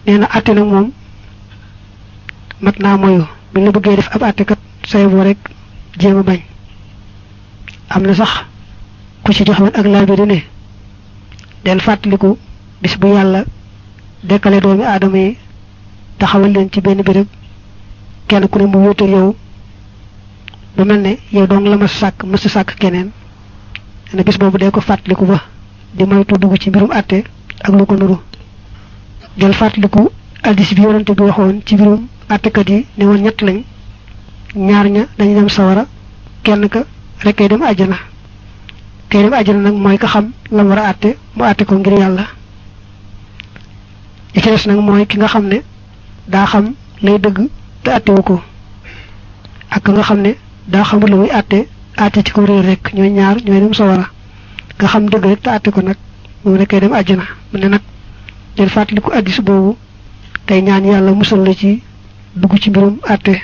nee na àtte nag moom mat naa moyu bu la bëggee def ab àttekat say boo rek jéem a bañ. am na sax ku ci jox ak laa bi di ne del fàttaliku bis bu yàlla dekkale doomi aadama yi taxawal leen ci benn béréb kenn ku ne mu wéetal yow bu mel ne yow dong la ma sàkk keneen ne bis boobu dee ko fàttaliku ba di moytu dugg ci mbirum àtte ak lu ko nuru. del fàttaliku addis bi yonante bi waxoon ci mbirum àttekat yi ne woon ñett lañ, ñaar ña dañu dem sawara, kenn ka rek kay dem àjjana. kay dem àjjana nag mooy ka xam la war a àtte mu àtte ko ngir yàlla. li ci des nag mooy ki nga xam ne daa xam lay dëgg te àttewu ko, ak ka nga xam ne daa xamul lu muy àtte ci ko réer rek. ñooy ñaar ñooy dem sawara. nga xam dëgg rek te àtte ko nag moom rek kay dem àjjana. mu ne nag del fàttaliku addis boobu tey ñaan yàlla musal la ci dugg ci mbirum àtte.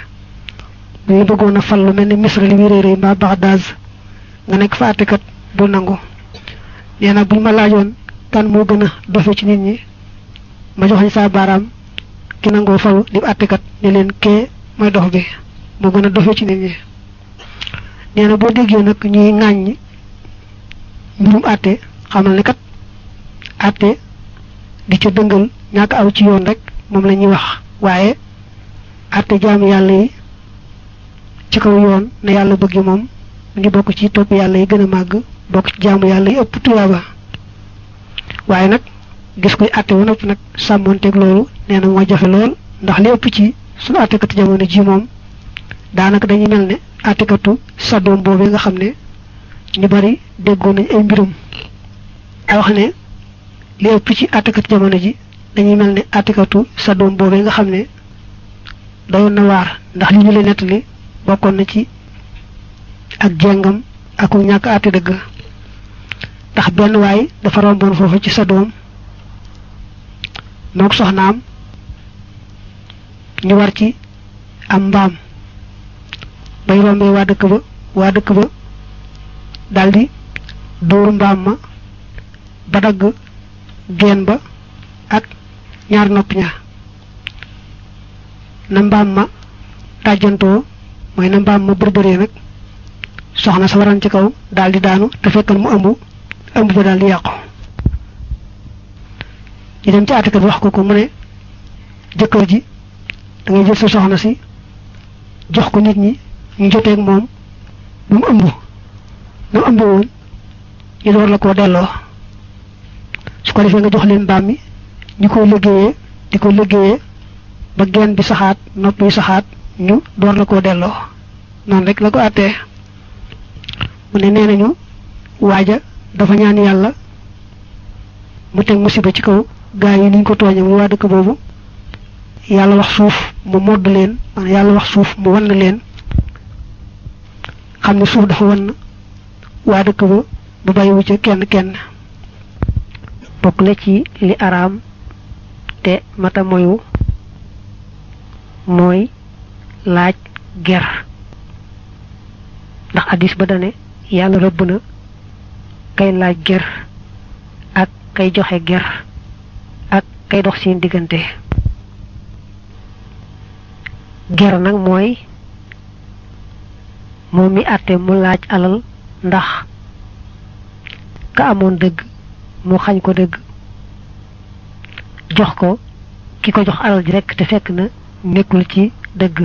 bu ñu bëggoon a fal lu mel ni Misra li muy réeré mbaa Bagdad nga nekk fa àttekat bul nangu. nee na buñ ma laajoon kan moo gën a dofe ci nit ñi ma joxañ saa baaraam ki nangoo falu di àttekat ne leen kee mooy dox bi moo gën a dofe ci nit ñi. nee na boo déggee nag ñuy ŋàññ mbirum àtte xamal ne kat àtte di ca dëngal ñàkk aw ci yoon rek moom la ñuy wax, waaye àtte jaamu yàlla yi ci kaw yoon ne yàlla bëgg moom mu ngi bokk ci topp yàlla yi gën a màgg, bokk ci jaamu yàlla yi ëpp tuyaaba. waaye nag gis koy àtte wu nopp nag sàmmoonteeg loolu nee na moo jafe lool, ndax li ëpp ci suñu àttekatu jamono ji moom daanaka dañuy mel ne àttekatu Sadom boobee nga xam ne ñu bari déggoon nañ ay mbirum. ay wax ne li ëpp ci àttekatu jamono ji dañuy mel ne àttekatu Sadom boobee nga xam ne doyoon na waar, ndax li ñu leen nettali bokkoon na ci ak jàngam ak ñàkk àtte dëgg. ndax benn waay dafa romboon foofu ci Sadom mook soxnaam ñu war ci am mbaam bay rombee waa dëkk ba daldi dóoru mbaam ma ba dagg geen ba ak ñaar nopp ña. na mbaam ma tàjjantoo mooy na mbaam ma bërbëree nag soxna sa waran ci kaw daldi daanu te fekkal mu ëmb ba daldi yàqu. ñu dem ci àttekat wax ko mu ne jëkkër ji da ngay jël sa soxna si jox ko nit ñi ñu joteeg moom bu mu ëmb woon ñu door la koo delloo. su ko defee nga jox leen mbaam mi ñu koy liggéeyee di ko liggéeyee ba geen bi saxaat nopp yi saxaat ñu door la koo delloo. noonu rek la ko àttee. mu ne nee nañu waaja dafa ñaan yàlla mu teg musiba ci kaw gaa yi niñ ko tooñe muy waa dëkk boobu. yàlla wax suuf mu modd leen, maanaam yàlla wax suuf mu wann leen, xam ne suuf dafa wann waa dëkk ba bàyyiwu ca kenn. bokk na ci li araam te mata moyu mooy laaj ger. ndax addis ba dane yàlla rëbb na kay laaj ger ak kay joxe ger ak kay dox seen diggante. ger nag mooy moom mi àtte mu laaj alal ndax ka amoon dëgg mu xañ ko dëgg jox ko ki ko jox alal ji rekk te fekk na nekkul ci dëgg.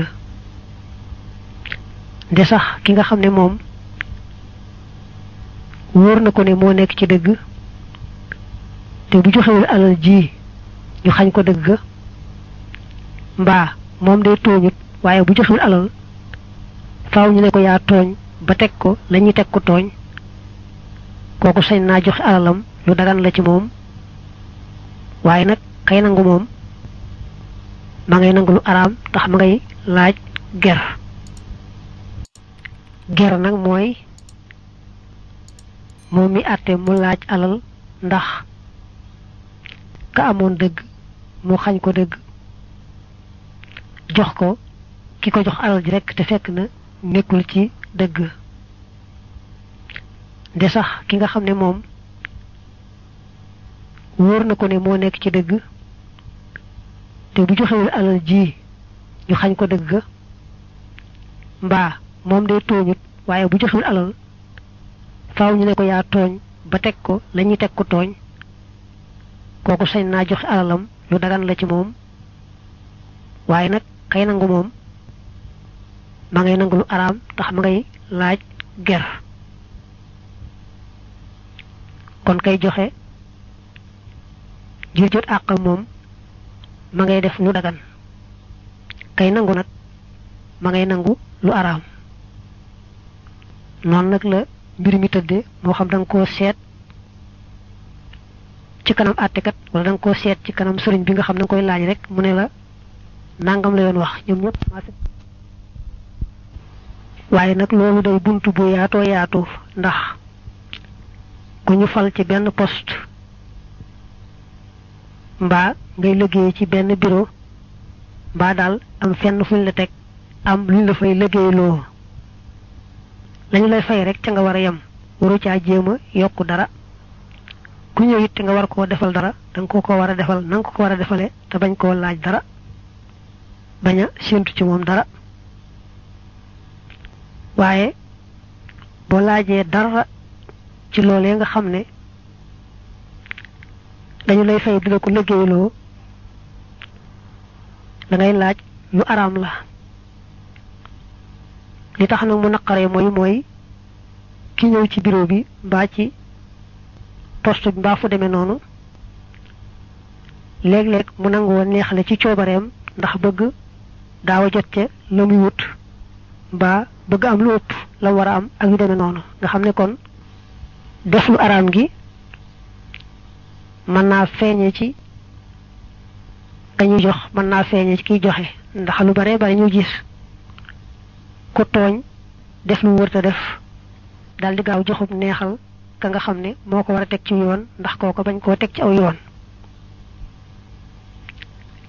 nde sax ki nga xam ne moom wóor na ko ne moo nekk ci dëgg te bu joxewul alal ji ñu xañ ko dëgg, mbaa moom day tooñut waaye bu joxewul alal faaw ñu ne ko yaa tooñ ba teg ko la ñuy teg ko tooñ, kooku sañ naa joxe alalam lu dagan la ci moom. waaye nag kay nangu moom ma ngay nangu lu araam tax ma ngay laaj ger. ger nag mooy moom mi àtte mu laaj alal ndax ka amoon dëgg mu xañ ko dëgg jox ko ki ko jox alal ji rekk te fekk na nekkul ci dëgg. nde sax ki nga xam ne moom wóor na ko ne moo nekk ci dëgg te bu joxewul alal ji ñu xañ ko dëgg ga mbaa moom day tooñut waaye bu joxewul alal faaw ñu ne ko yaa tooñ ba teg ko lañuy teg ko tooñ kooku sañ naa joxe alalam lu dagan la ci moom waaye nag kay nangu moom ma ngay nangu lu araam tax ma ngay laaj ger kon kay joxe ngir jot àqam moom ma ngay def lu dagan kay nangu nag ma ngay nangu lu araam noonu nag la mbir mi tëdde moo xam da nga koo seet ci kanam àttekat wala da nga koo seet ci kanam sëriñ bi nga xam ne nga koy laaj rek mu ne la nangam la yoon wax ñoom ñëpp waaye nag loolu day buntu bu yaatoo yaatu ndax ku ñu fal ci benn poste mbaa ngay liggéey ci benn bureau mbaa daal am fenn fuñ la teg am luñ la fay liggéeyloo lañu lay fay rek ca nga war a yem waru caa jéem a yokku dara ku ñëw it te nga war koo defal dara danga ko war a defal nanga ko war a defale te bañ koo laaj dara bañ a séentu ci moom dara waaye boo laajee dara ci loolee nga xam ne dañu lay fay dina ko liggéeyloo da ngay laaj lu araam la li tax nag mu naqaree mooy ki ñëw ci bureau bi mbaa ci poste bi mbaa fu demee noonu léeg-léeg mu nangoo neexale ci coobareem ndax bëgg gaaw a jot ca la muy wut mbaa bëgg am lu ëpp la war a am ak yu demee noonu nga xam ne kon def lu araam gi mën naa feeñe ci kañuy jox mën naa feeñe ci kiy joxe ndax lu bare bari ñu gis ku tooñ def lu wërta def daldi gaaw joxub neexal ka nga xam ne moo ko war a teg ci yoon ndax kooko bañ koo teg ci aw yoon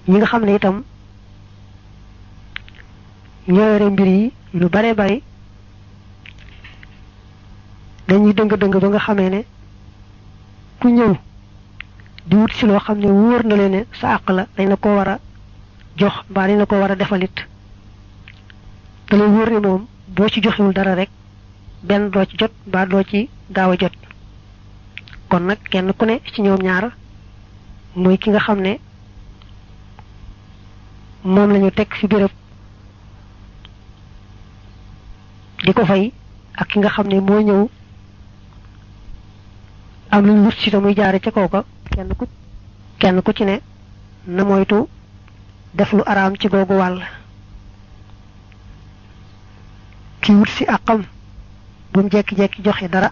ñi nga xam ne itam ñoo yore mbir yi lu bare bari dañuy dëng-dëng ba nga xamee ne ku ñëw di wut si loo xam ne wóor na leen ne sa àq la dañ la ko war a jox mbaa dañ la ko war a defalit te la wóor ne moom boo ci joxewul dara rek benn doo ci jot mbaa doo ci gaaw a jot kon nag kenn ku ne ci ñoom ñaar muy ki nga xam ne moom lañu teg ci béréb di ko fay ak ki nga xam ne moo ñëw am luñ wut ci te muy jaare ca kooka kenn ku ci ne na moytu def lu araam ci googu wàll ki wut si àqam bu mu jekki-jekki joxe dara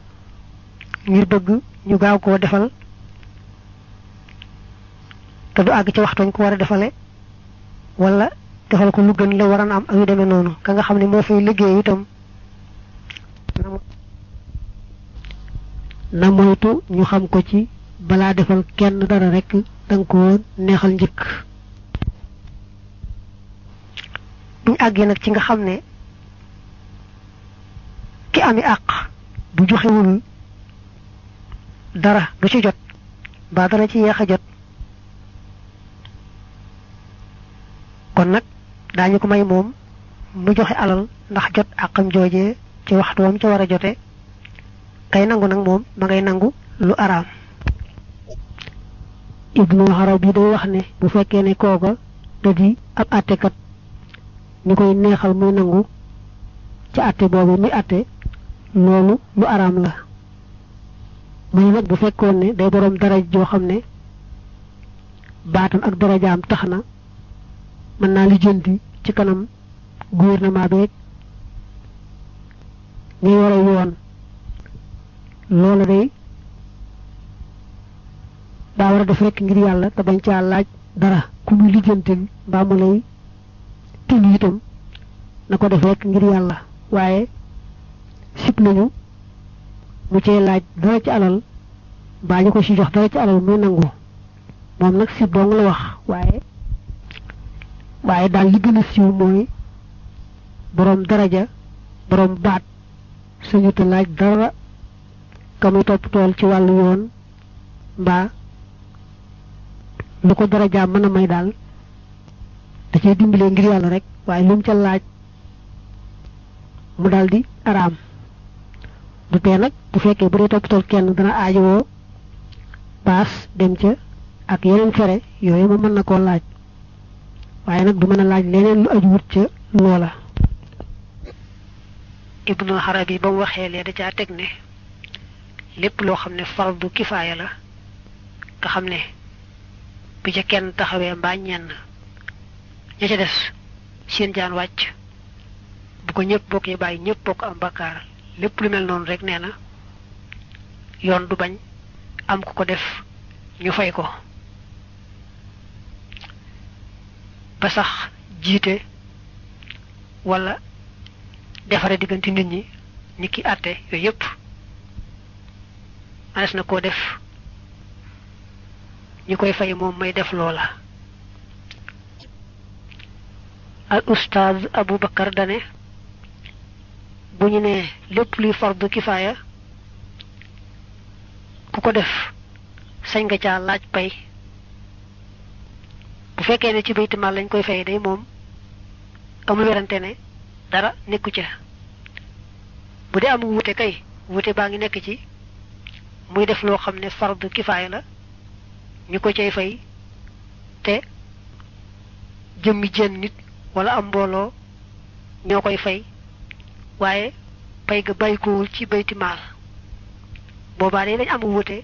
ngir bëgg ñu gaaw koo defal te du àgg ci waxtuñ ko war a defale wala defal ko lu gën la waran am ak yu demee noonu ka nga xam ne moo fay liggéey itam na moytu ñu xam ko ci balaa defal kenn dara rek danga ko neexal njëkk buñ àggee nag ci nga xam ne ki ami àq bu joxewul dara du ci jot ba dana ci yeex a jot kon nag daañu ko may moom mu joxe alal ndax jot àqam joojee ci waxtu wam ca war a jote kay nangu nag moom ma ngay nangu lu araam Ibnu Arabi day wax ne bu fekkee ne kooka da di ab àttekat ñu koy neexal muy nangu ci àtte boobu muy àtte loolu lu araam la muy nag bu fekkoon ne day boroom daraj joo xam ne baatam ak darajaam tax na mën naa lijjanti ci kanam gouvernement beeg ñuy war a yoon loola day daa war a def rekk ngir yàlla te bañ caa laaj dara ku muy lijjantil mbaa mu lay tinu itam na ko def rekk ngir yàlla waaye sib nañu mu cee laaj dara ci alal mbaa ñu ko ci jox dara ci alal muy nangu moom nag sib dong la wax waaye daal li gën a siiw mooy boroom daraja boroom baat suñu te laaj dara ka muy topp tool ci wàllu yoon mbaa lu ko daraja mën a may daal da cee dimbalee ngir yàlla rek waaye lu mu ca laaj mu daldi araam du tee nag bu fekkee bu dee toppatool kenn dana aajowoo paas dem ca ak yeneen fere yooyu ma mën na koo laaj waaye nag du mën a laaj leneen lu aju wut ca loola. Ibnul Arabi ba mu waxee lee da caa teg ne lépp loo xam ne fardu kifaaya la nga xam ne bu ca kenn taxawee mbaa ñenn ña ca des seen jaan wàcc bu ko ñëpp bokkee bàyyi ñëpp bokk am bakkaar lépp lu mel noonu rek nee na yoon du bañ am ku ko def ñu fay ko ba sax jiite wala defare diggante nit ñi ni ki àtte yooyu yëpp manes na koo def ñu koy fay moom may def loola. al ustaaz Abu Bakar dane bu ñu nee lépp luy fardu kifaaya ku ko def sañ nga caa laaj pay bu fekkee ne ci baytimaal lañ koy fay day moom amul werante ne dara nekku ca bu dee amul wute kay wute baa ngi nekk ci muy def loo xam ne fardu kifaaya la ñu ko cay fay te jëmmi jenn nit wala am mbooloo ñoo koy fay waaye pay ga bàyyikoowul ci baytimaal boobaa day dañ amul wute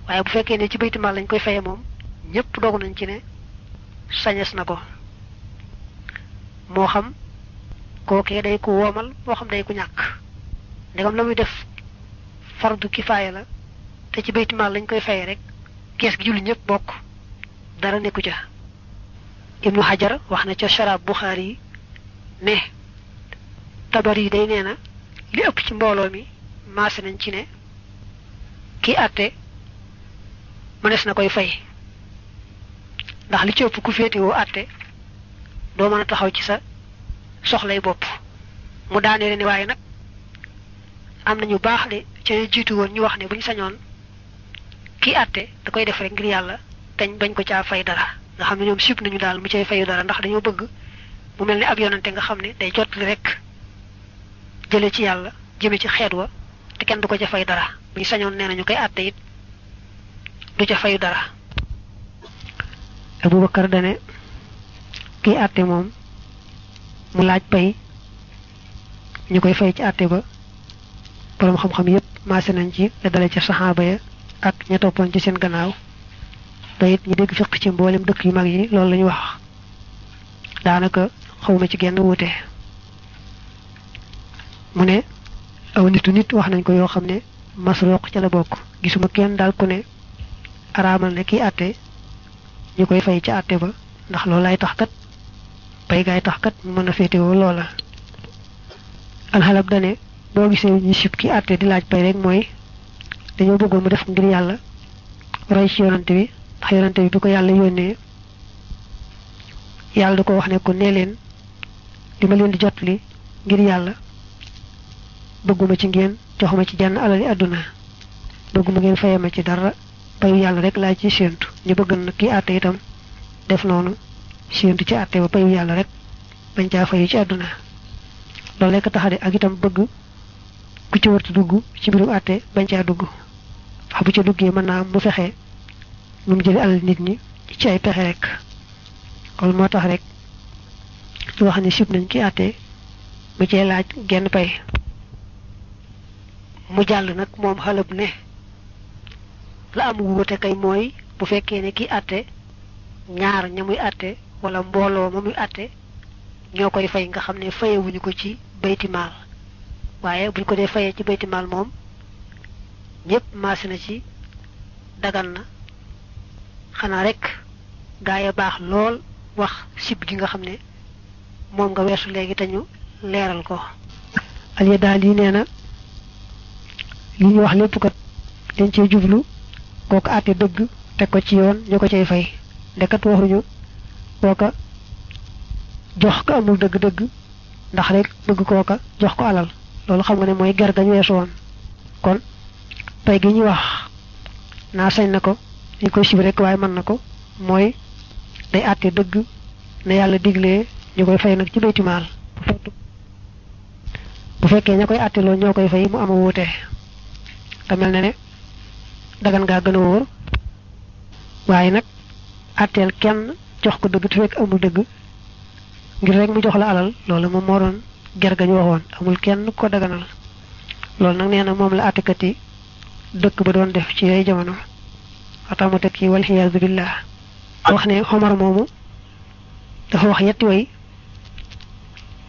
waaye bu fekkee ne ci baytimaal lañ koy faye moom ñëpp doog nañ ci ne sañes na ko moo xam kookee day ku woomal moo xam day ku ñàkk ndegam la muy def fardu kifaaya la te ci baytimaal lañ koy faye rek kees gi julli ñëpp bokk dara nekku ca. Ibnu Hajar wax na ca Sharab Buxaari yi ne Tabari day nee na li ëpp ci mbooloo mi maase nañ ci ne kii àtte mënees na koy fay ndax li ci ëpp ku féetewoo àtte doo mën a taxaw ci sa soxlay bopp mu daanee ne waaye nag am nañu baax de ca jiitu woon ñu wax ne bu ñu sañoon kii àtte da koy def rek ngir yàlla teñ bañ ko caa fay dara nga xam ne ñoom sib nañu daal mu cay fayu dara ndax dañoo bëgg mu mel ni ab yonante nga xam ne day jotli rek jële ci yàlla jëme ci xeet wa te kenn du ko ca fay dara bu ñu sañoon nee nañu koy àtte it du ca fayu dara. Abubakar dane kii àtte moom mu laaj pay ñu koy fay ci àtte ba borom xam-xam yépp maase nañ ci la dale ca saxaaba ya ak ña toppoon ci seen gannaaw te it ñu dégg fiq ci mboolem dëkk yu mag yi loolu la ñu wax daanaka xawma ci genn wuute. mu ne aw nit wax nañ ko yoo xam ne Masruq ca la bokk gisuma kenn daal ku ne araamal ne kii àtte ñu koy fay ci àtte ba ndax loolu lay tax kat pay gaay tax kat ñu mën a féetewoo loola. Alxalab dane boo gisee ñu sib ki àtte di laaj pay rek mooy dañoo bëggoon mu def ngir yàlla roy ci yonante bi ndax yonante bi ko yàlla yónnee yàlla da ko wax ne ko nee leen li ma leen di jotli ngir yàlla bëgguma ci ngeen joxuma ci jenn alali àdduna bëgguma ngeen fayama ci dara payu yàlla rek laa ci séentu ñu bëgg na kii àtte itam def noonu séentu ci àtte ba payu yàlla rek bañ caa fayu ci àdduna loolu rekk tax de ak itam bëgg ku ci wartu dugg ci mbirum àtte bañ caa dugg wax bu ca duggee mën naa mu fexe nu mu jële alal nit ñi ci ay pexe rek loolu moo tax rek ñu wax ne sib nañ ki àtte mu cee laaj genn pay. mu jàll nag moom Xalab ne la am wuute kay mooy bu fekkee ne ki àtte ñaar ña muy àtte wala mbooloo ma muy àtte ñoo koy fay nga xam ne fayewuñu ko ci baytimaal waaye buñ ko dee fayee ci baytimaal moom ñépp maase na ci dagan na xanaa rek gaaya baax lool wax sib gi nga xam ne moom nga weesu léegi te ñu leeral ko. Aliya daal yi nee na li ñu wax lépp kat dañ cee jublu kooka àtte dëgg teg ko ci yoon ñu ko cay fay ndekat waxuñu kooka jox ko amul dëgg-dëgg ndax rek bëgg kooka jox ko alal loolu xam nga ne mooy ger gañ weesu woon kon pay gi ñu wax naa sañ na ko dañ koy sib rek waaye mën na ko mooy day àtte dëgg ne yàlla diglee ñu koy fay nag ci baytimaal bu fekkee ña koy àtteloo ñoo koy fay mu ama wuute te mel ne dagan ngaa gën a wóor waaye nag àtteel kenn jox ko dëgg te fekk amul dëgg ngir rek mu jox la alal loolu moom moo doon ger ga ñu waxoon amul kenn ko daganal loolu nag nee na moom la àttekat yi dëkk ba doon def ci yooyu jamono waxtaan mu teg ci wal iyaazu billah wax ne Omar moomu dafa wax yetti way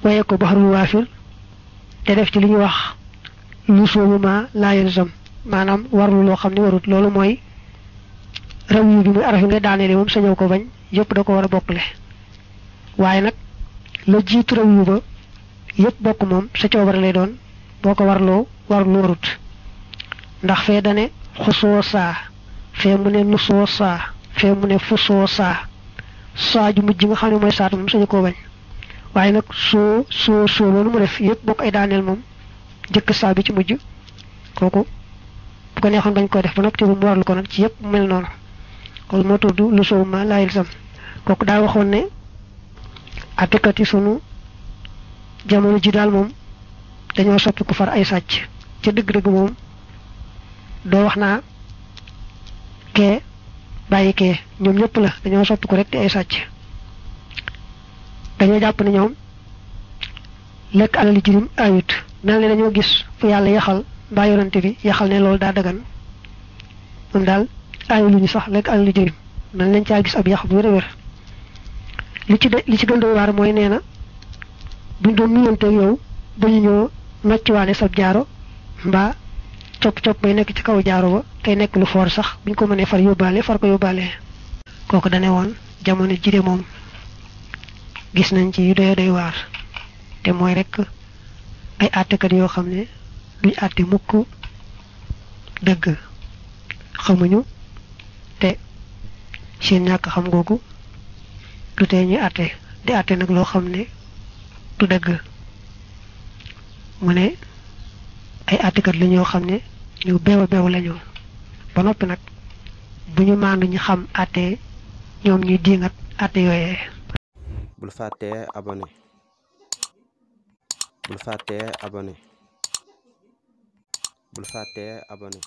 waye ko baxarul waafir te def ci li ñuy wax lu soobu ma laa yalzam maanaam warlu loo xam ne warut loolu mooy raw yu bi muy araf yi ngay daaneele moom sañoo ko bañ yëpp da ko war a bokkle waaye nag la jiitu raw yu ba yëpp bokk moom sa coobare lay doon boo ko warloo warlu warut ndax fee dane xusoo saa fee mu ne nusoo saa fee mu ne fusoo saa ju mujj nga xam ne mooy saatu moom sañu koo bañ waaye nag soo loolu mu def yëpp bokk ay daaneel moom jëkk saa bi ci mujj kooku bu ko neexoon bañ koy def ba noppi mu warlu ko nag ci yëpp mel noonu loolu moo tudd lu soow ma laayil sam kooku daa waxoon ne àttekat yi sunu jamono ji daal moom dañoo soppi ku far ay sàcc ca dëgg-dëgg moom doo wax naa kee bàyyi kee ñoom ñëpp la dañoo soppi ko rek di ay sàcc dañoo jàpp ne ñoom lekk alali jirim ayut mel ne dañoo gis fu yàlla yaxal mbaa yonante bi yaxal ne loolu daa dagan moom daal ayu lu ñu sax lekk alali jirim mel nañ caa gis ab yax bu wér li ci gën doy waar mooy nee na buñ doon nuyonteeg yow ba ñu ñëw nocciwaale sab jaaro mbaa copp bay nekk ci kaw jaaro ba tey nekk lu foor sax buñ ko mënee far ko yóbbaale kooku dane woon jamono jide moom gis nañ ci yu doy waar te mooy rek ay àttekat yoo xam ne duñ àtte mukk dëgg xamuñu te seen ñàkk xam googu du tee ñuy àtte di àtte nag loo xam ne du dëgg mu ne ay àttekat la ñoo xam ne ñu beew lañu ba noppi nag bu ñu maandu ñu xam àtte ñoom ñuy diingat àtte yooyee. bul fàttee abonné